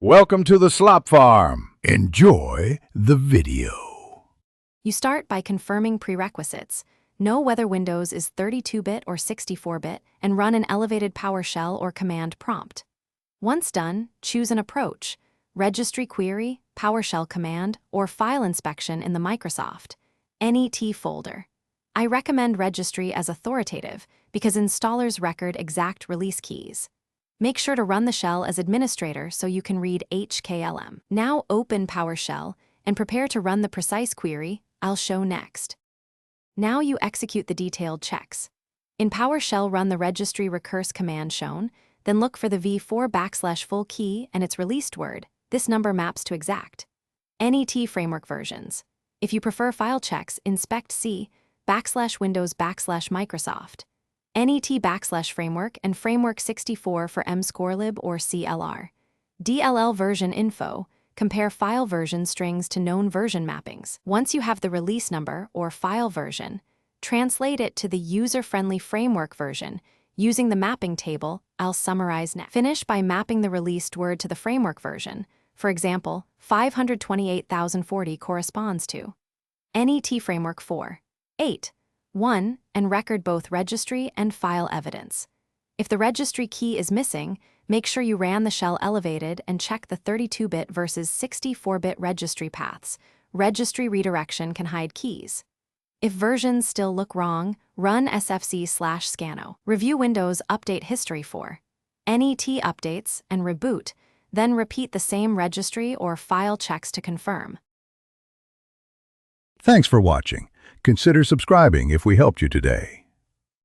Welcome to the Slop Farm. Enjoy the video. You start by confirming prerequisites. Know whether Windows is 32-bit or 64-bit, and run an elevated PowerShell or command prompt. Once done, choose an approach: registry query, PowerShell command, or file inspection in the Microsoft NET folder. I recommend registry as authoritative because installers record exact release keys. Make sure to run the shell as administrator so you can read HKLM. Now open PowerShell and prepare to run the precise query I'll show next. Now you execute the detailed checks. In PowerShell, run the registry recurse command shown, then look for the v4 \full key and its released word. This number maps to exact NET framework versions. If you prefer file checks, inspect C \Windows \Microsoft NET \framework and framework 64 for mscorelib or CLR. DLL version info. Compare file version strings to known version mappings. Once you have the release number or file version, translate it to the user-friendly framework version using the mapping table I'll summarize next. Finish by mapping the released word to the framework version. For example, 528,040 corresponds to NET framework 4.8.1 and record both registry and file evidence. If the registry key is missing, make sure you ran the shell elevated and check the 32-bit versus 64-bit registry paths. Registry redirection can hide keys. If versions still look wrong, run sfc/scano. Review Windows update history for NET updates and reboot, then repeat the same registry or file checks to confirm. Thanks for watching. Consider subscribing if we helped you today.